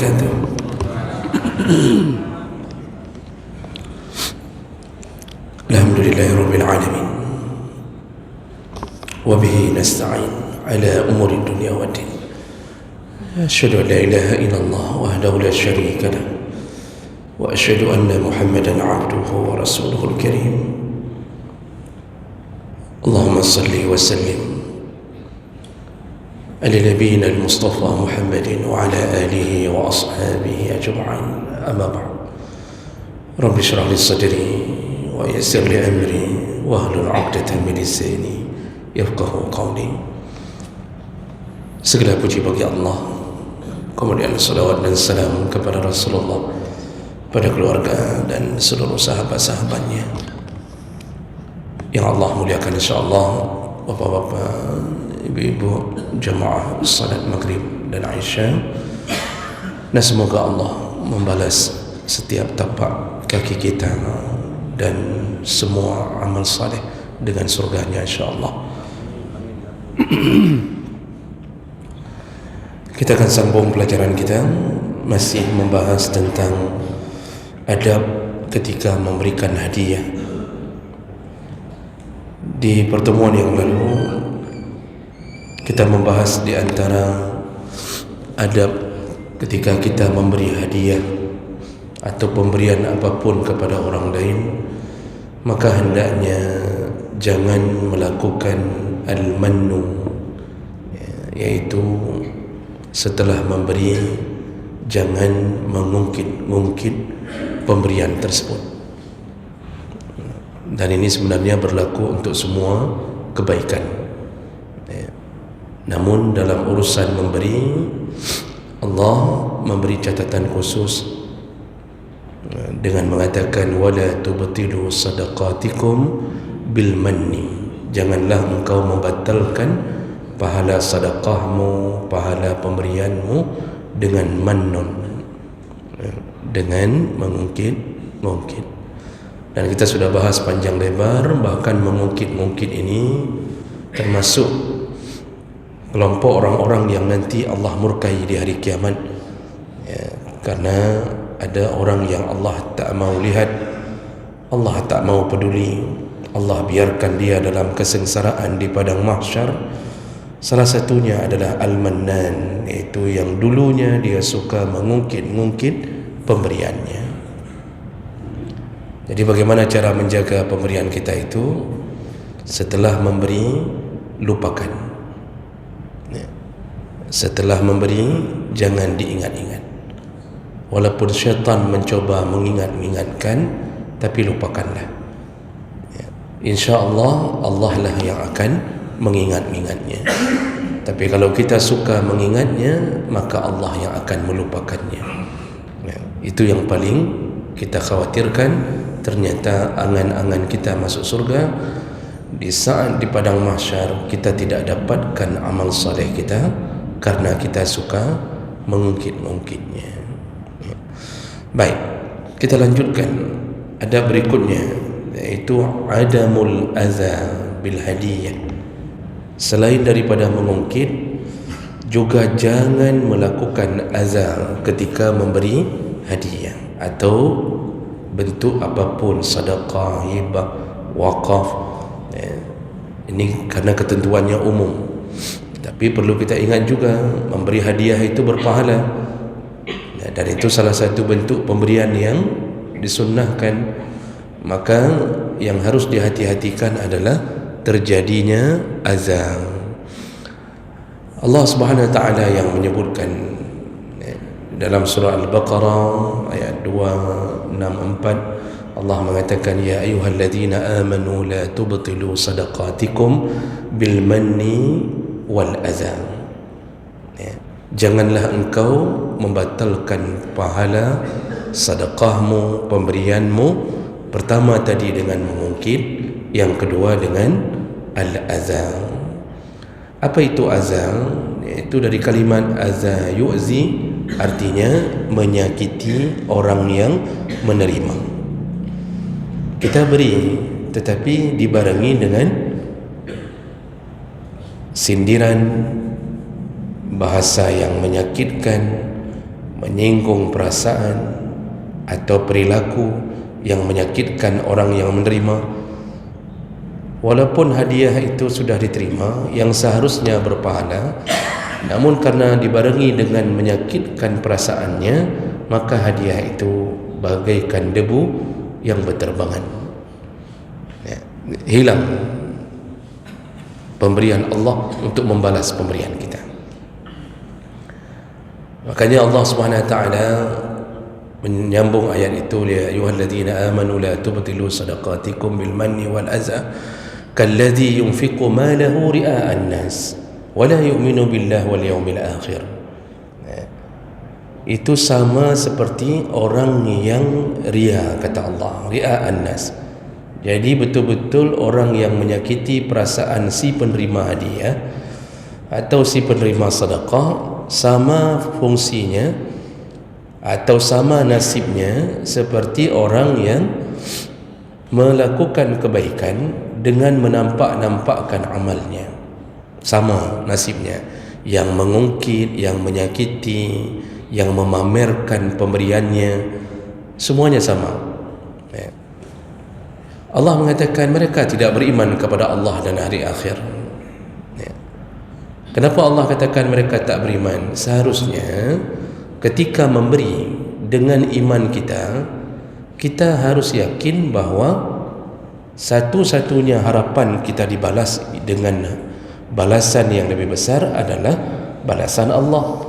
wabarakatuh. Alhamdulillahirabbil alamin. Wa bihi nasta'in ala umuri dunya waddin. Asyhadu an la ilaha illallah wahdahu la syarika lah. Wa asyhadu anna Muhammadan 'abduhu wa rasuluhul karim. Allahumma salli wa sallim ala nabiyyina al-Mustafa Muhammadin wa ala alihi wa ashabihi ajma'in. Amma ba'd. Rabbi shrah li sadri wa yassir li amri wahlul 'uqdatam min lisani yafqahu qawli. Segala puji bagi Allah, kemudian salawat dan salam kepada Rasulullah, pada keluarga dan seluruh sahabat-sahabatnya yang Allah muliakan insyaAllah. Bapak-bapak, ibu-ibu, jemaah salat maghrib dan Aisyah, dan semoga Allah membalas setiap tapak kaki kita dan semua amal saleh dengan surganya insyaAllah. Kita akan sambung pelajaran kita, masih membahas tentang adab ketika memberikan hadiah. Di pertemuan yang lalu kita membahas di antara adab ketika kita memberi hadiah atau pemberian apapun kepada orang lain, maka hendaknya jangan melakukan al-mannu, yaitu setelah memberi jangan mengungkit-ungkit pemberian tersebut. Dan ini sebenarnya berlaku untuk semua kebaikan. Namun dalam urusan memberi, Allah memberi catatan khusus dengan mengatakan wala tubtilu sadaqatikum bil manni. Janganlah engkau membatalkan pahala sedekahmu, pahala pemberianmu dengan mannun, dengan mengungkit. Dan kita sudah bahas panjang lebar, bahkan mengungkit-ungkit ini termasuk kelompok orang-orang yang nanti Allah murkai di hari kiamat, karena ada orang yang Allah tak mau lihat, Allah tak mau peduli, Allah biarkan dia dalam kesengsaraan di padang mahsyar. Salah satunya adalah Al-Mannan, yaitu yang dulunya dia suka mengungkit-ungkit pemberiannya. Jadi bagaimana cara menjaga pemberian kita itu? Setelah memberi, lupakan. Setelah memberi, jangan diingat-ingat. Walaupun syaitan mencoba mengingat-ingatkan, tapi lupakanlah. InsyaAllah Allah lah yang akan mengingat-ingatnya. Tapi kalau kita suka mengingatnya, maka Allah yang akan melupakannya. Itu yang paling kita khawatirkan. Ternyata angan-angan kita masuk surga, di saat di padang mahsyar kita tidak dapatkan amal saleh kita karena kita suka mengungkit-ungkitnya. Baik, kita lanjutkan. Ada berikutnya, yaitu adamul adza bil hadiyah. Selain daripada mengungkit, juga jangan melakukan adza ketika memberi hadiah atau bentuk apapun, sedekah, hibah, wakaf. Ini karena ketentuannya umum. Tapi perlu kita ingat juga, memberi hadiah itu berpahala. Dan itu salah satu bentuk pemberian yang disunnahkan. Maka yang harus dihati-hatikan adalah terjadinya azan. Allah Subhanahu wa taala yang menyebutkan dalam surah Al-Baqarah ayat 264, Allah mengatakan ya ayyuhalladzina amanu la tubtilu sadaqatikum bil manni wal adza. Janganlah engkau membatalkan pahala sedekahmu, pemberianmu. Pertama tadi dengan mengungkit, yang kedua dengan al-adza. Apa itu adza? Itu dari kalimat adza yu'zi, artinya menyakiti orang yang menerima. Kita beri, tetapi dibarengi dengan sindiran, bahasa yang menyakitkan, menyinggung perasaan atau perilaku yang menyakitkan orang yang menerima, walaupun hadiah itu sudah diterima yang seharusnya berpahala, namun karena dibarengi dengan menyakitkan perasaannya, maka hadiah itu bagaikan debu yang berterbangan, ya, hilang pemberian Allah untuk membalas pemberian kita. Makanya Allah Subhanahu wa taala menyambung ayat itu, ya ayyuhalladzina amanu la tubtilu sadaqatikum bil manni wal adza kalladzi yunfiqu malahu ria'an nas wa la yu'minu billahi wal yawmil akhir. Itu sama seperti orang yang ria, kata Allah, ria'an nas. Jadi betul-betul orang yang menyakiti perasaan si penerima hadiah atau si penerima sedekah, sama fungsinya atau sama nasibnya seperti orang yang melakukan kebaikan dengan menampak-nampakkan amalnya. Sama nasibnya, yang mengungkit, yang menyakiti, yang memamerkan pemberiannya, semuanya sama. Allah mengatakan mereka tidak beriman kepada Allah dan hari akhir. Kenapa Allah katakan mereka tak beriman? Seharusnya ketika memberi dengan iman kita, kita harus yakin bahawa satu-satunya harapan kita dibalas dengan balasan yang lebih besar adalah balasan Allah.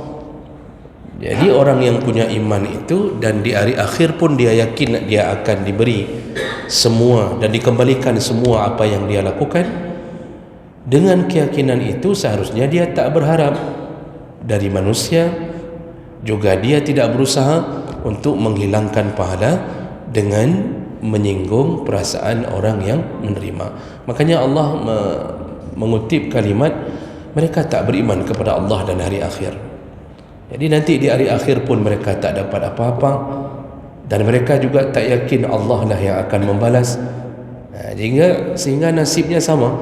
Jadi orang yang punya iman itu dan di hari akhir pun dia yakin dia akan diberi semua dan dikembalikan semua apa yang dia lakukan, dengan keyakinan itu seharusnya dia tak berharap dari manusia, juga dia tidak berusaha untuk menghilangkan pahala dengan menyinggung perasaan orang yang menerima. Makanya Allah mengutip kalimat mereka tak beriman kepada Allah dan hari akhir. Jadi nanti di hari akhir pun mereka tak dapat apa-apa, dan mereka juga tak yakin Allah lah yang akan membalas, sehingga nasibnya sama.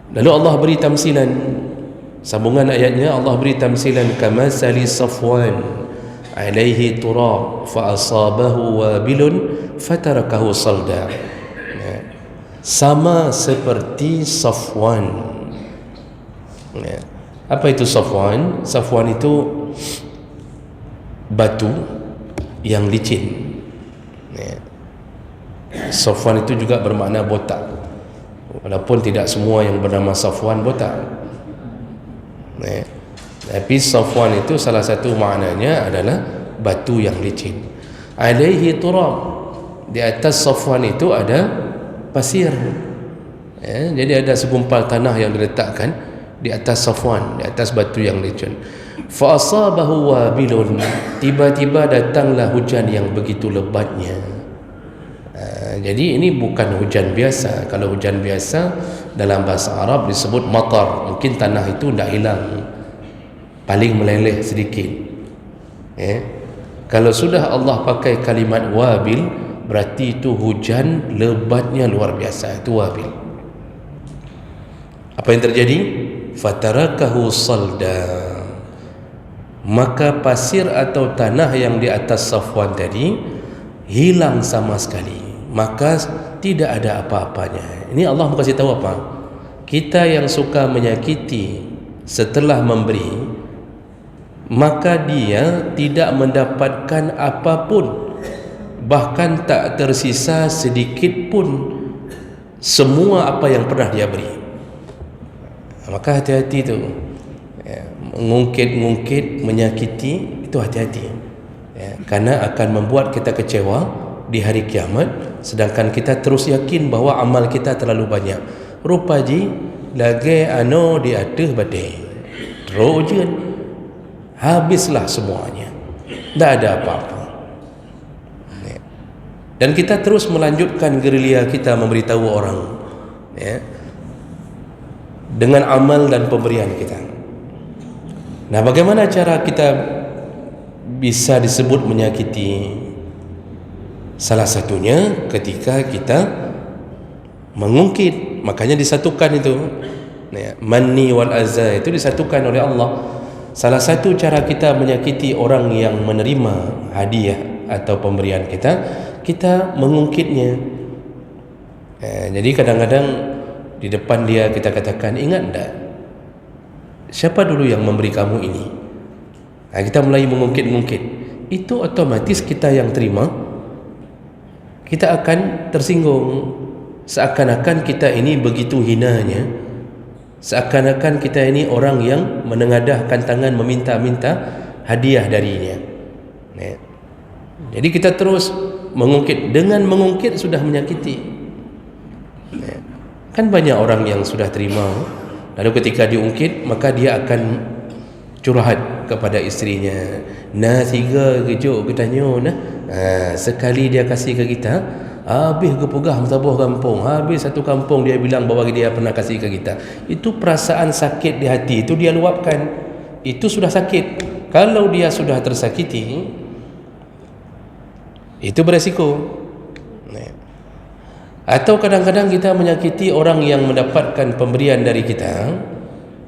Lalu Allah beri tamsilan, sambungan ayatnya Allah beri tamsilan, kamasali Safwan alaihi turab fa asabahu wabilun fatarakahu salda. Sama seperti Safwan. Apa itu Safwan? Safwan itu batu yang licin. Safwan itu juga bermakna botak, walaupun tidak semua yang bernama Safwan botak. Tapi Safwan itu salah satu maknanya adalah batu yang licin. Alaihi turab, di atas Safwan itu ada pasir. Jadi ada segumpal tanah yang diletakkan di atas Safwan, di atas batu yang licin. Fa asabahu wabilun, tiba-tiba datanglah hujan yang begitu lebatnya. Jadi ini bukan hujan biasa. Kalau hujan biasa dalam bahasa Arab disebut matar, mungkin tanah itu tidak hilang, paling meleleh sedikit. Kalau sudah Allah pakai kalimat wabil, berarti itu hujan lebatnya luar biasa. Itu wabil. Apa yang terjadi? Fatarakahu salda, maka pasir atau tanah yang di atas Safwan tadi hilang sama sekali, maka tidak ada apa-apanya. Ini Allah mau kasih tahu apa? Kita yang suka menyakiti setelah memberi, maka dia tidak mendapatkan apapun, bahkan tak tersisa sedikit pun semua apa yang pernah dia beri. Maka hati-hati tu, mengungkit-ungkit, menyakiti, itu hati-hati, karena akan membuat kita kecewa di hari kiamat, sedangkan kita terus yakin bahawa amal kita terlalu banyak. Rupa ji lagi ano di atas badai rojen, habislah semuanya, tak ada apa-apa. Dan kita terus melanjutkan gerilya kita memberitahu orang, dengan amal dan pemberian kita. Nah, bagaimana cara kita bisa disebut menyakiti? Salah satunya ketika kita mengungkit, makanya disatukan itu. Manni wal azza itu disatukan oleh Allah. Salah satu cara kita menyakiti orang yang menerima hadiah atau pemberian kita, kita mengungkitnya. Jadi kadang-kadang di depan dia kita katakan, ingat tak, siapa dulu yang memberi kamu ini? Kita mulai mengungkit-ungkit. Itu otomatis kita yang terima, kita akan tersinggung. Seakan-akan kita ini begitu hinanya, seakan-akan kita ini orang yang menengadahkan tangan meminta-minta hadiah darinya. Jadi kita terus mengungkit. Dengan mengungkit sudah menyakiti. Kan banyak orang yang sudah terima, lalu ketika diungkit maka dia akan curhat kepada istrinya. Nah, 3 kejut katanya, sekali dia kasih ke kita, habis kepegah sebuah kampung, habis satu kampung dia bilang bahawa dia pernah kasih ke kita. Itu perasaan sakit di hati, itu dia luapkan. Itu sudah sakit. Kalau dia sudah tersakiti, itu beresiko. Atau kadang-kadang kita menyakiti orang yang mendapatkan pemberian dari kita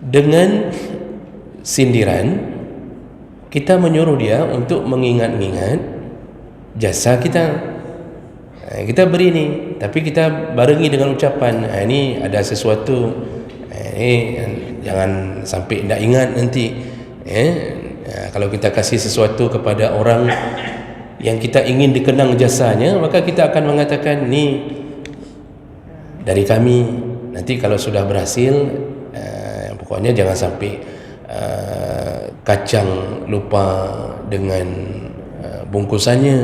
dengan sindiran. Kita menyuruh dia untuk mengingat-ingat jasa kita. Kita beri ni, tapi kita barengi dengan ucapan, ini ada sesuatu, jangan sampai tidak ingat nanti. Kalau kita kasih sesuatu kepada orang yang kita ingin dikenang jasanya, maka kita akan mengatakan, ni dari kami. Nanti kalau sudah berhasil, pokoknya jangan sampai kacang lupa dengan bungkusannya.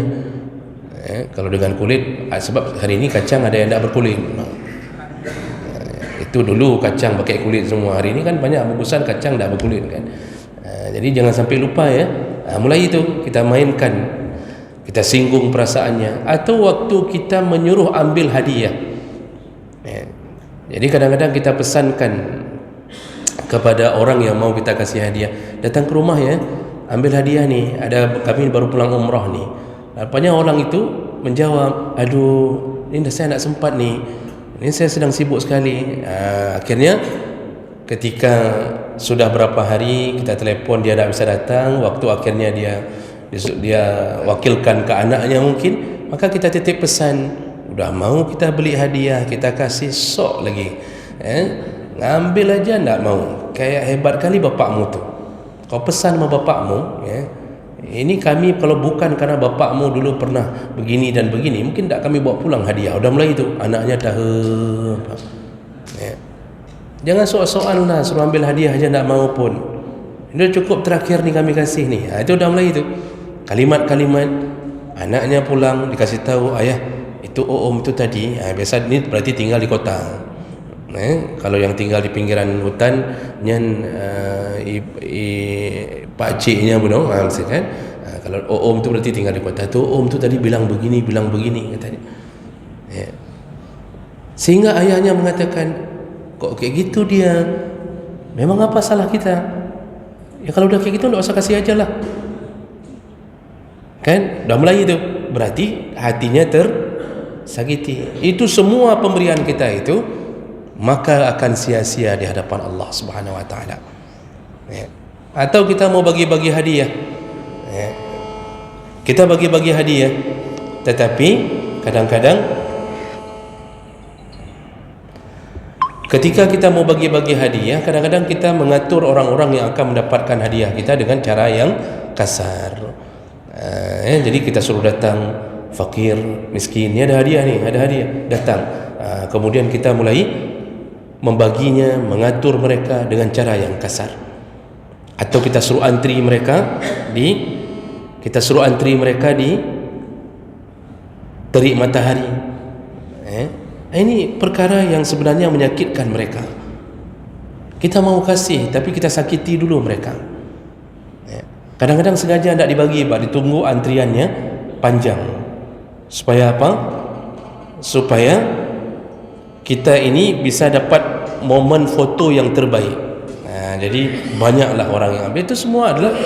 Kalau dengan kulit, sebab hari ini kacang ada yang tak berkulit. Itu dulu kacang pakai kulit semua, hari ini kan banyak bungkusan kacang tak berkulit kan. Jadi jangan sampai lupa ya. Mulai itu kita mainkan, kita singgung perasaannya. Atau waktu kita menyuruh ambil hadiah, jadi kadang-kadang kita pesankan kepada orang yang mau kita kasih hadiah, datang ke rumah ya, ambil hadiah ni, ada kami baru pulang umrah ni. Rupanya orang itu menjawab, aduh, ini saya nak sempat ni, ini saya sedang sibuk sekali. Akhirnya ketika sudah berapa hari kita telefon, dia tak bisa datang, waktu akhirnya dia wakilkan ke anaknya mungkin, maka kita titip pesan, udah mau kita beli hadiah, kita kasih sok lagi, ngambil aja tak mau. Kayak hebat kali bapakmu tu, kau pesan sama bapakmu, ini kami kalau bukan kerana bapakmu dulu pernah begini dan begini, mungkin tak kami bawa pulang hadiah. Udah mulai itu anaknya tahu. Jangan soal-soal lah, suruh ambil hadiah aja tak mau pun. Ini cukup terakhir ni kami kasih ni. Itu udah mulai itu kalimat-kalimat. Anaknya pulang dikasih tahu, ayah itu om itu tadi, biasa ni berarti tinggal di kota. Kalau yang tinggal di pinggiran hutan, nyan pakciknya pun kan. Kalau om tu berarti tinggal di kota. Tu om tu tadi bilang begini katanya. Sehingga ayahnya mengatakan, kok kayak gitu dia? Memang apa salah kita? Ya kalau udah kayak gitu tak usah kasih aja lah. Kan? Dah mulai itu. Berarti hatinya tersakiti. Itu semua pemberian kita itu maka akan sia-sia di hadapan Allah Subhanahu wa taala. Atau kita mau bagi-bagi hadiah. Kita bagi-bagi hadiah, tetapi kadang-kadang ketika kita mau bagi-bagi hadiah, kadang-kadang kita mengatur orang-orang yang akan mendapatkan hadiah kita dengan cara yang kasar. Jadi kita suruh datang fakir, miskin, ni ada hadiah ni, ada hadiah, datang. Kemudian kita mulai membaginya, mengatur mereka dengan cara yang kasar. Atau kita suruh antri mereka di terik matahari. Ini perkara yang sebenarnya menyakitkan mereka. Kita mau kasih tapi kita sakiti dulu mereka. Kadang-kadang sengaja tidak dibagi, ditunggu antriannya panjang. Supaya apa? Supaya kita ini bisa dapat momen foto yang terbaik. Jadi banyaklah orang yang ambil. Itu semua adalah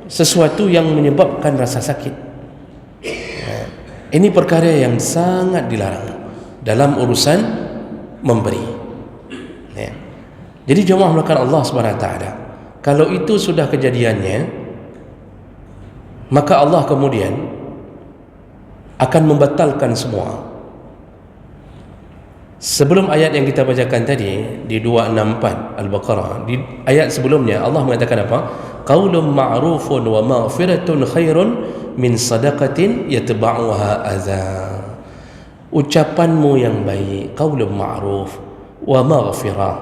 sesuatu yang menyebabkan rasa sakit. Ini perkara yang sangat dilarang dalam urusan memberi. Jadi jemaah melakukan Allah Subhanahu wa taala, Kalau itu sudah kejadiannya, maka Allah kemudian akan membatalkan semua. Sebelum ayat yang kita bacakan tadi di 264 Al-Baqarah, di ayat sebelumnya Allah mengatakan apa? Qaulun ma'rufun wa maghfiratun khairun min sadaqatin yatba'uha adza. Ucapanmu yang baik, qaulun ma'ruf wa maghfirah,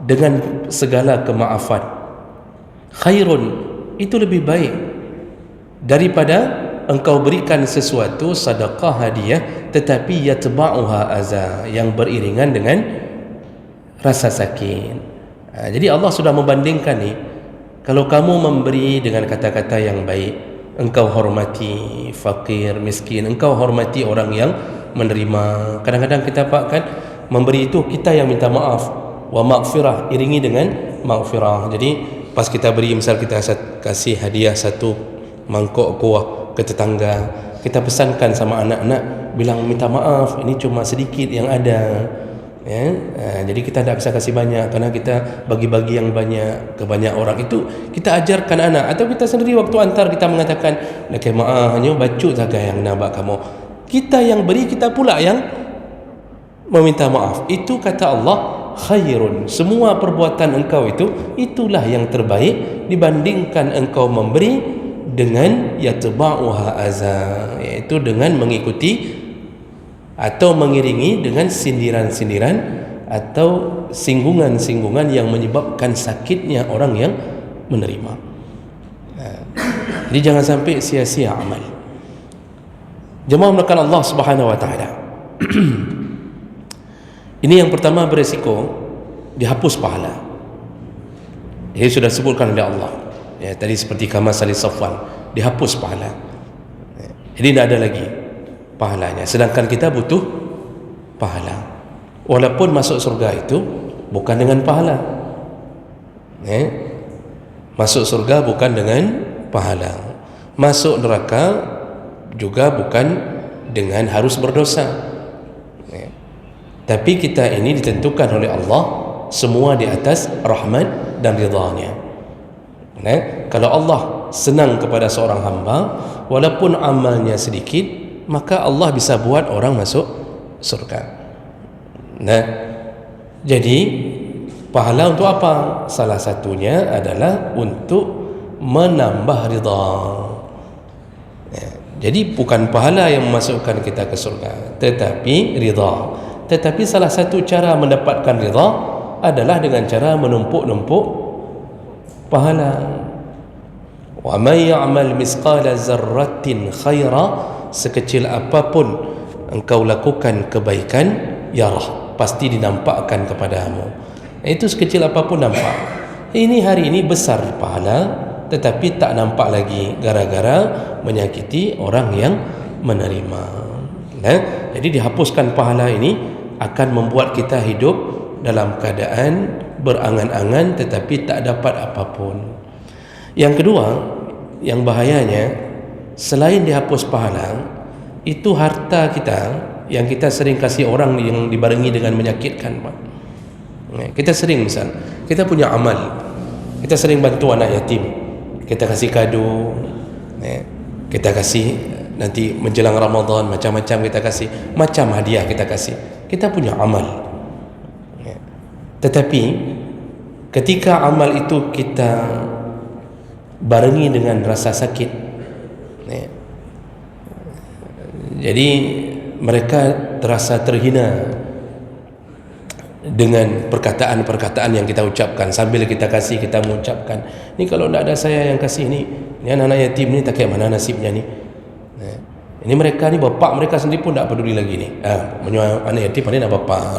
dengan segala kemaafan, khairun, itu lebih baik daripada engkau berikan sesuatu sedekah hadiah tetapi yatba'uha aza, yang beriringan dengan rasa sakit. Jadi Allah sudah membandingkan ni, kalau kamu memberi dengan kata-kata yang baik, engkau hormati fakir, miskin, engkau hormati orang yang menerima. Kadang-kadang kita kan memberi itu kita yang minta maaf, wa maghfirah, iringi dengan maghfirah. Jadi pas kita beri, misal kita kasih hadiah satu mangkok kuah ke tetangga, kita pesankan sama anak-anak, bilang minta maaf, ini cuma sedikit yang ada, ya. Jadi kita tidak bisa kasih banyak, karena kita bagi-bagi yang banyak ke banyak orang. Itu kita ajarkan anak, atau kita sendiri waktu antar kita mengatakan, nak maaf, hanya bacut saja yang nabak kamu. Kita yang beri, kita pula yang meminta maaf. Itu kata Allah khairun, semua perbuatan engkau itu, itulah yang terbaik dibandingkan engkau memberi dengan yatba'uha aza, yaitu dengan mengikuti atau mengiringi dengan sindiran-sindiran atau singgungan-singgungan yang menyebabkan sakitnya orang yang menerima. Jadi jangan sampai sia-sia amal. Jemaah melakukan Allah Subhanahu wa taala. Ini yang pertama, beresiko dihapus pahala. Ini sudah disebutkan oleh Allah. Ya, tadi seperti kamasali Safwan, dihapus pahala. Jadi tidak ada lagi pahalanya. Sedangkan kita butuh pahala. Walaupun masuk surga itu bukan dengan pahala. Masuk surga bukan dengan pahala. Masuk neraka juga bukan dengan harus berdosa. Tapi kita ini ditentukan oleh Allah semua di atas rahmat dan ridha-Nya. Kalau Allah senang kepada seorang hamba, walaupun amalnya sedikit, maka Allah bisa buat orang masuk surga. Jadi pahala untuk apa? Salah satunya adalah untuk menambah ridha. Jadi bukan pahala yang memasukkan kita ke surga, tetapi ridha. Tetapi salah satu cara mendapatkan ridha adalah dengan cara menumpuk-numpuk pahala. Wa may ya'mal misqala zarratin khaira, sekecil apapun engkau lakukan kebaikan, yarah, pasti dinampakkan kepadamu. Itu sekecil apapun nampak. Ini hari ini besar pahala, tetapi tak nampak lagi gara-gara menyakiti orang yang menerima. Jadi dihapuskan pahala ini akan membuat kita hidup dalam keadaan berangan-angan tetapi tak dapat apapun. Yang kedua, yang bahayanya, selain dihapus pahala, itu harta kita yang kita sering kasih orang yang dibarengi dengan menyakitkan. Kita sering, misal kita punya amal, kita sering bantu anak yatim, kita kasih kado, kita kasih nanti menjelang Ramadan, macam-macam kita kasih, macam hadiah kita kasih. Kita punya amal. Tetapi ketika amal itu kita barengi dengan rasa sakit, jadi mereka terasa terhina dengan perkataan-perkataan yang kita ucapkan. Sambil kita kasih, kita mengucapkan, ni kalau tidak ada saya yang kasih ni anak-anak yatim ni tak kira mana nasibnya ni. Ini mereka ni, bapak mereka sendiri pun tak peduli lagi ni. Menyuai anak yatim pandai nak bapak.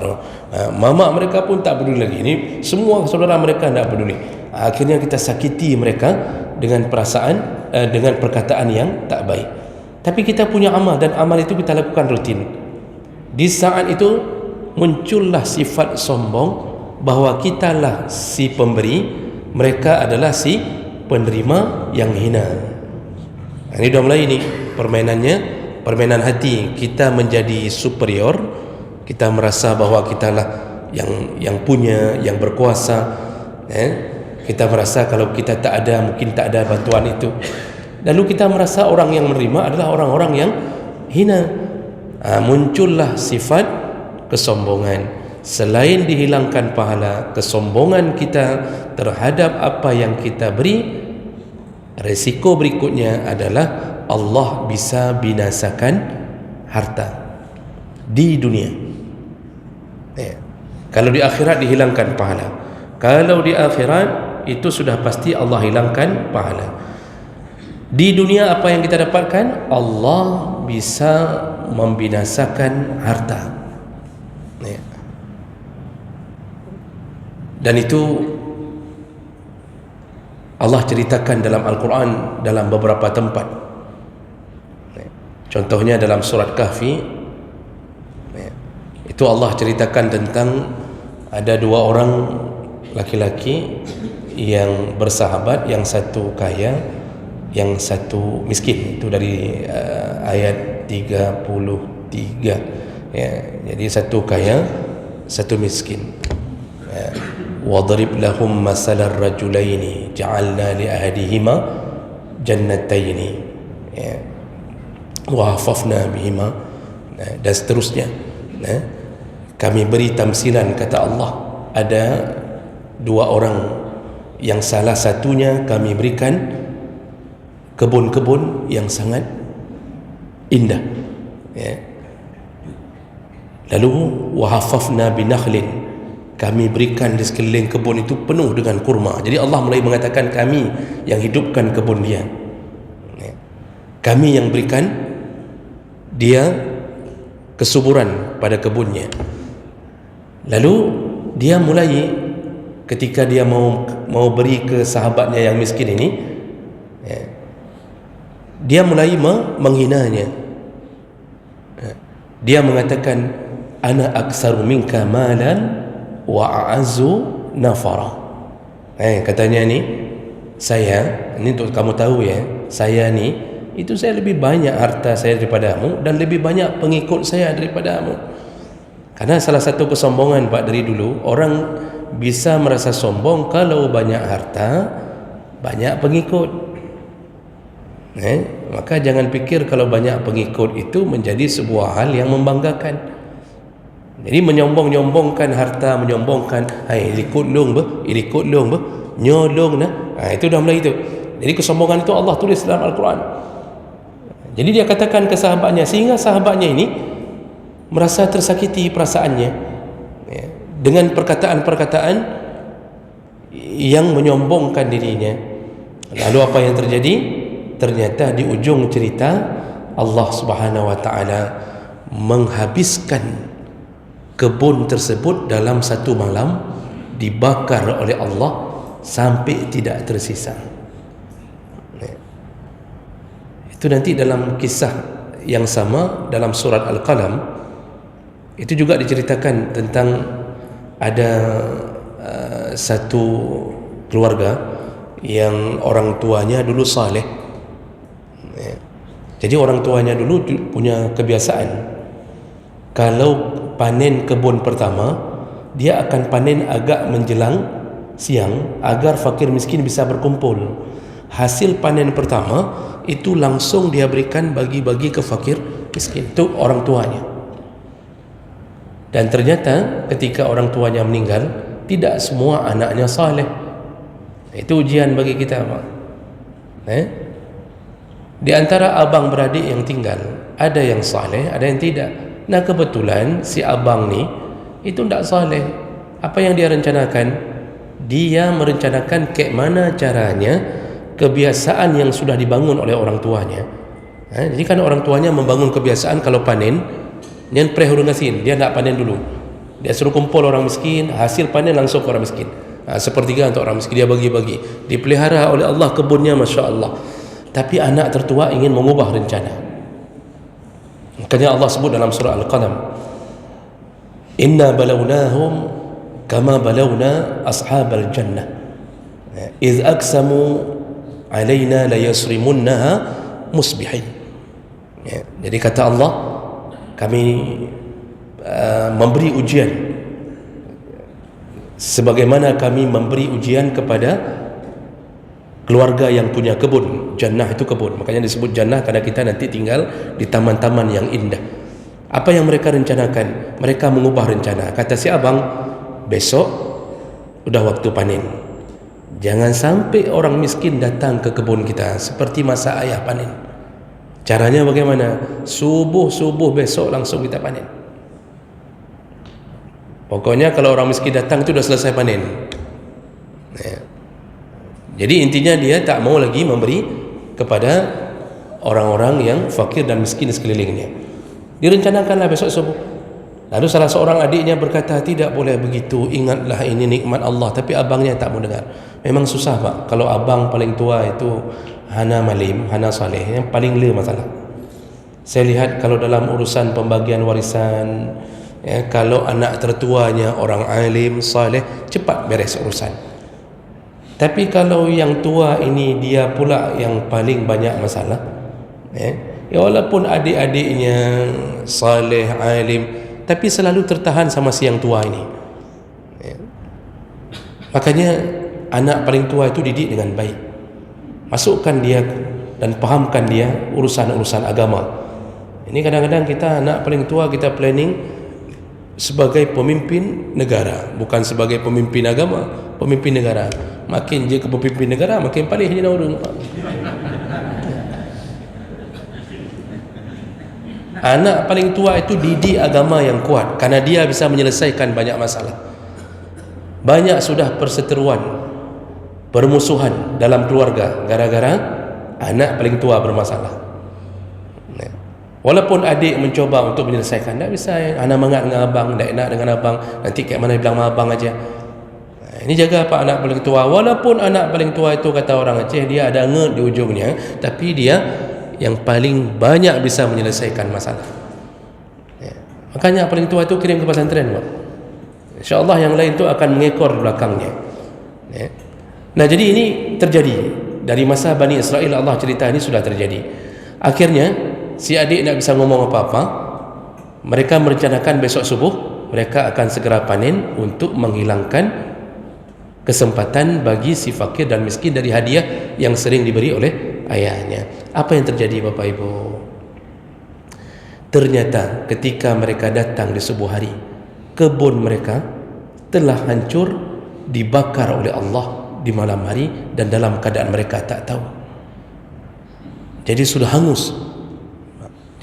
Mama mereka pun tak peduli lagi. Ini semua saudara mereka tak peduli. Akhirnya kita sakiti mereka dengan perasaan, dengan perkataan yang tak baik. Tapi kita punya amal, dan amal itu kita lakukan rutin. Di saat itu muncullah sifat sombong bahawa kitalah si pemberi, mereka adalah si penerima yang hina. Ini dah mulai ni permainannya, permainan hati. Kita menjadi superior, kita merasa bahawa kitalah yang punya, yang berkuasa. Kita merasa kalau kita tak ada, mungkin tak ada bantuan itu. Lalu kita merasa orang yang menerima adalah orang-orang yang hina. Muncullah sifat kesombongan. Selain dihilangkan pahala, kesombongan kita terhadap apa yang kita beri, resiko berikutnya adalah Allah bisa binasakan harta di dunia. Kalau di akhirat dihilangkan pahala. Kalau di akhirat itu sudah pasti Allah hilangkan pahala. Di dunia apa yang kita dapatkan? Allah bisa membinasakan harta. Dan itu Allah ceritakan dalam Al-Quran dalam beberapa tempat. Contohnya dalam surat Kahfi, itu Allah ceritakan tentang ada dua orang laki-laki yang bersahabat, yang satu kaya, yang satu miskin. Itu dari ayat 33 ya. Jadi satu kaya, satu miskin. وَضْرِبْ لَهُمْ مَثَلَ الرَّجُلَيْنِ جَعَلْنَا لِأَحَدِهِمَا جَنَّتَيْنِ وَحَفَفْنَا بِهِمَا, dan seterusnya. Kami beri tamsilan, kata Allah, ada dua orang yang salah satunya kami berikan kebun-kebun yang sangat indah, lalu wahafafna binakhlin, kami berikan di sekeliling kebun itu penuh dengan kurma. Jadi Allah mulai mengatakan kami yang hidupkan kebun dia, kami yang berikan dia kesuburan pada kebunnya. Lalu dia mulai, ketika dia mau beri ke sahabatnya yang miskin ini, dia mulai menghinanya. Dia mengatakan, ana aktsaru minka malan wa a'azzu nafara. Katanya ni, saya, ini untuk kamu tahu ya, saya ni, itu saya lebih banyak harta saya daripadamu dan lebih banyak pengikut saya daripadamu. Karena salah satu kesombongan Pak dari dulu, orang bisa merasa sombong kalau banyak harta, banyak pengikut. Maka jangan pikir kalau banyak pengikut itu menjadi sebuah hal yang membanggakan. Jadi menyombong-nyombongkan harta, menyombongkan, ikut long nyolong nah. Itu dah mulai itu. Jadi kesombongan itu Allah tulis dalam Al-Quran. Jadi dia katakan ke sahabatnya, sehingga sahabatnya ini merasa tersakiti perasaannya dengan perkataan-perkataan yang menyombongkan dirinya. Lalu apa yang terjadi? Ternyata di ujung cerita Allah Subhanahu wa taala menghabiskan kebun tersebut dalam satu malam, dibakar oleh Allah sampai tidak tersisa. Itu nanti dalam kisah yang sama dalam surat Al-Qalam, itu juga diceritakan tentang ada satu keluarga yang orang tuanya dulu saleh. Jadi orang tuanya dulu punya kebiasaan, kalau panen kebun pertama, dia akan panen agak menjelang siang agar fakir miskin bisa berkumpul. Hasil panen pertama itu langsung dia berikan, bagi-bagi ke fakir miskin. Itu orang tuanya. Dan ternyata ketika orang tuanya meninggal, tidak semua anaknya saleh. Itu ujian bagi kita, Pak. Di antara abang beradik yang tinggal, ada yang saleh, ada yang tidak. Nah kebetulan si abang ni itu tidak saleh. Apa yang dia rencanakan? Dia merencanakan ke mana caranya kebiasaan yang sudah dibangun oleh orang tuanya. Jadi kan orang tuanya membangun kebiasaan kalau panen, yang prehurungasin, dia tidak panen dulu. Dia suruh kumpul orang miskin, hasil panen langsung ke orang miskin. Sepertiga untuk orang miskin, dia bagi-bagi. Dipelihara oleh Allah kebunnya, Masya Allah. Tapi anak tertua ingin mengubah rencana. Makanya Allah sebut dalam surah Al-Qalam, inna balawnahum kama balawna ashabal jannah iz aqsamu alaina la yasrimunnaha musbihin. Jadi kata Allah, kami memberi ujian Sebagaimana kami memberi ujian kepada keluarga yang punya kebun. Jannah itu kebun, makanya disebut jannah karena kita nanti tinggal di taman-taman yang indah. Apa yang mereka rencanakan? Mereka mengubah rencana. Kata si abang, besok udah waktu panen, jangan sampai orang miskin datang ke kebun kita seperti masa ayah panen. Caranya bagaimana? Subuh besok langsung kita panen. Pokoknya kalau orang miskin datang itu sudah selesai panen. Ya. Jadi intinya dia tak mau lagi memberi kepada orang-orang yang fakir dan miskin sekelilingnya. Direncanakanlah besok subuh. Lalu salah seorang adiknya berkata, tidak boleh begitu, ingatlah ini nikmat Allah. Tapi abangnya tak mau dengar. Memang susah pak, kalau abang paling tua itu Hana Malim, Hana Saleh, yang paling le masalah. Saya lihat kalau dalam urusan pembagian warisan, ya, kalau anak tertuanya orang alim, saleh, cepat beres urusan. Tapi kalau yang tua ini dia pula yang paling banyak masalah, ya walaupun adik-adiknya saleh, alim, tapi selalu tertahan sama si yang tua ini. Ya. Makanya anak paling tua itu didik dengan baik, masukkan dia dan pahamkan dia urusan-urusan agama. Ini kadang-kadang kita anak paling tua kita planning sebagai pemimpin negara, bukan sebagai pemimpin agama, pemimpin negara. Makin je ke pemimpin negara, makin palih je orang. Anak paling tua itu didik agama yang kuat karena dia bisa menyelesaikan banyak masalah. Banyak sudah perseteruan, permusuhan dalam keluarga gara-gara anak paling tua bermasalah. Walaupun adik mencoba untuk menyelesaikan, tak bisa, anak mengat dengan abang, tak enak dengan abang, nanti kat mana bilang sama abang aja. Ini jaga apa anak paling tua. Walaupun anak paling tua itu kata orang Aceh, dia ada nget di ujungnya, tapi dia yang paling banyak bisa menyelesaikan masalah. Ya. Makanya paling tua itu kirim ke pesantren, Pak. InsyaAllah yang lain itu akan mengekor belakangnya. Ya. Nah, jadi ini terjadi dari masa Bani Israel. Allah cerita ini sudah terjadi. Akhirnya si adik tak bisa ngomong apa-apa. Mereka merencanakan besok subuh mereka akan segera panen untuk menghilangkan kesempatan bagi si fakir dan miskin dari hadiah yang sering diberi oleh ayahnya. Apa yang terjadi Bapak Ibu? Ternyata ketika mereka datang di subuh hari, kebun mereka telah hancur, dibakar oleh Allah di malam hari dan dalam keadaan mereka tak tahu. Jadi sudah hangus.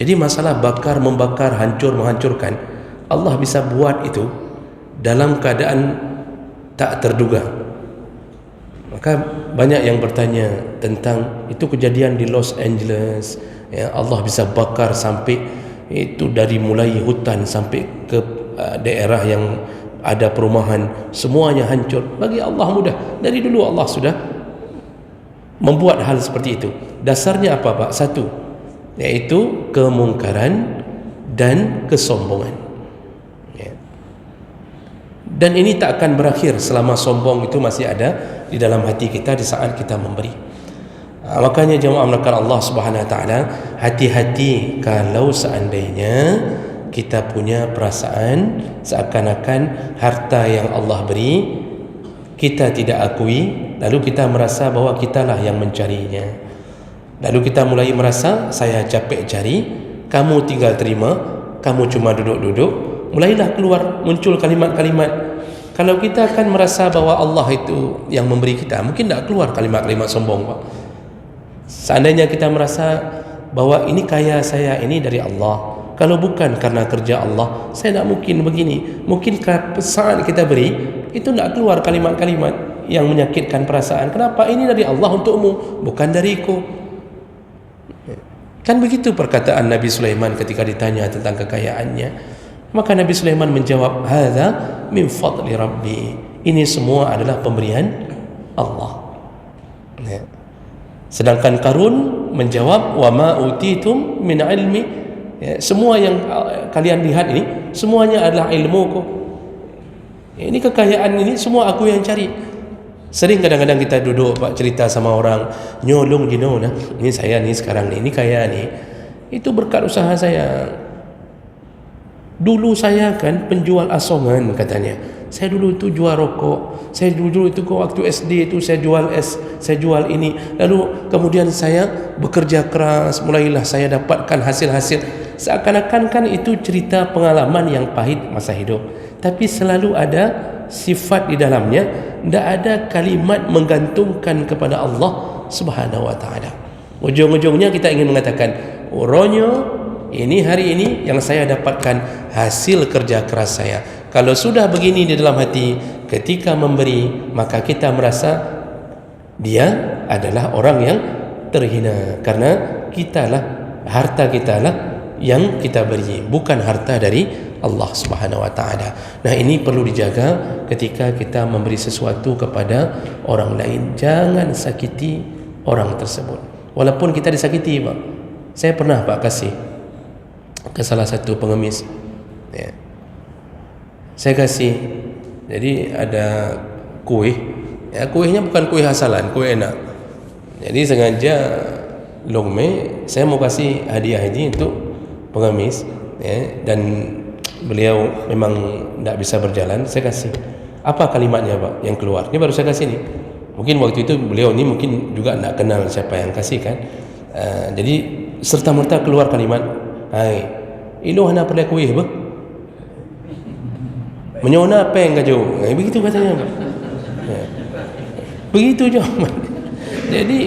Jadi masalah bakar, membakar, hancur, menghancurkan, Allah bisa buat itu dalam keadaan tak terduga. Maka banyak yang bertanya tentang itu kejadian di Los Angeles, ya, Allah bisa bakar sampai itu dari mulai hutan sampai ke daerah yang ada perumahan, semuanya hancur. Bagi Allah mudah. Dari dulu Allah sudah membuat hal seperti itu. Dasarnya apa Pak? Satu, yaitu kemungkaran dan kesombongan. Ya. Dan ini tak akan berakhir selama sombong itu masih ada di dalam hati kita di saat kita memberi. Makanya jemaah melakukan Allah Subhanahu Wa Taala, hati-hati kalau seandainya kita punya perasaan seakan-akan harta yang Allah beri kita tidak akui, lalu kita merasa bahwa kitalah yang mencarinya. Lalu kita mulai merasa saya capek cari, kamu tinggal terima, kamu cuma duduk-duduk. Mulailah keluar muncul kalimat-kalimat. Kalau kita akan merasa bahwa Allah itu yang memberi kita, mungkin tak keluar kalimat-kalimat sombong Pak. Seandainya kita merasa bahwa ini kaya saya ini dari Allah, kalau bukan karena kerja Allah, saya tak mungkin begini. Mungkin saat kita beri itu tak keluar kalimat-kalimat yang menyakitkan perasaan. Kenapa? Ini dari Allah untukmu, bukan dariku. Kan begitu perkataan Nabi Sulaiman ketika ditanya tentang kekayaannya. Maka Nabi Sulaiman menjawab, hadza min fadli rabbi. Ini semua adalah pemberian Allah. Ya. Sedangkan Qarun menjawab, wa ma utitum min ilmi. Ya, semua yang kalian lihat ini semuanya adalah ilmuku. Ini kekayaan ini semua aku yang cari. Sering kadang-kadang kita duduk Pak cerita sama orang, nyolong nah, ini saya nih sekarang nih, ini kaya nih. Itu berkat usaha saya. Dulu saya kan penjual asongan katanya. saya dulu itu jual rokok, saya dulu itu waktu SD itu saya jual es, saya jual ini, lalu kemudian saya bekerja keras, mulailah saya dapatkan hasil-hasil. Seakan-akan kan itu cerita pengalaman yang pahit masa hidup, tapi selalu ada sifat di dalamnya. Tidak ada kalimat menggantungkan kepada Allah Subhanahu wa ta'ala. Ujung-ujungnya kita ingin mengatakan, Ronyo, ini hari ini yang saya dapatkan hasil kerja keras saya. Kalau sudah begini di dalam hati, ketika memberi, maka kita merasa dia adalah orang yang terhina, karena kitalah, harta kitalah yang kita beri, bukan harta dari Allah Subhanahu wa ta'ala. Nah, ini perlu dijaga ketika kita memberi sesuatu kepada orang lain. Jangan sakiti orang tersebut, walaupun kita disakiti, Pak. Saya pernah, Pak, kasih ke salah satu pengemis, ya. Saya kasih, jadi ada kuih, ya, kuihnya bukan kuih asalan, kuih enak. Jadi sengaja Long Mei saya mau kasih hadiah ini untuk pengemis, ya, dan beliau memang tidak bisa berjalan. Saya kasih, apa kalimatnya, Pak, yang keluar? Ini baru saya kasih nih. Mungkin waktu itu beliau ini mungkin juga tidak kenal siapa yang kasih kan. Jadi serta-merta keluar kalimat, hai, ilo hana perlu kuih, bah? Menyona apa yang kajau? Begitu katanya, Pak. Begitu jawaban. Jadi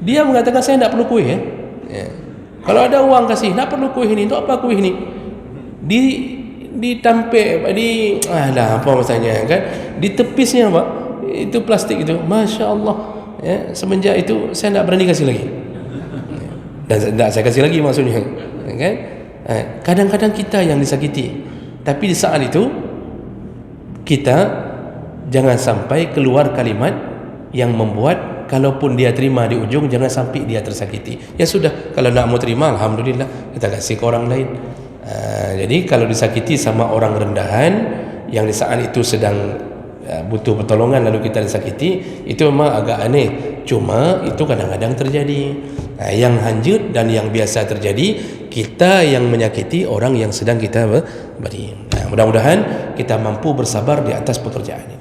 dia mengatakan saya tidak perlu kuih, ya. Kalau ada uang kasih, tidak perlu kuih ini. Untuk apa kuih ini? Ditampik di apa maksudnya kan? Di tepisnya, Pak. Itu plastik itu. Masya Allah. Ya, semenjak itu saya tidak berani kasih lagi. Dan tidak saya kasih lagi maksudnya, kan? Kadang-kadang kita yang disakiti, tapi di saat itu kita jangan sampai keluar kalimat yang membuat, kalaupun dia terima di ujung, jangan sampai dia tersakiti. Ya sudah, kalau nak mau terima, alhamdulillah, kita kasih ke orang lain. Jadi kalau disakiti sama orang rendahan yang di saat itu sedang butuh pertolongan, lalu kita disakiti, itu memang agak aneh. Cuma itu kadang-kadang terjadi. Yang hanjut dan yang biasa terjadi, kita yang menyakiti orang yang sedang kita beri. Mudah-mudahan kita mampu bersabar di atas pekerjaan ini.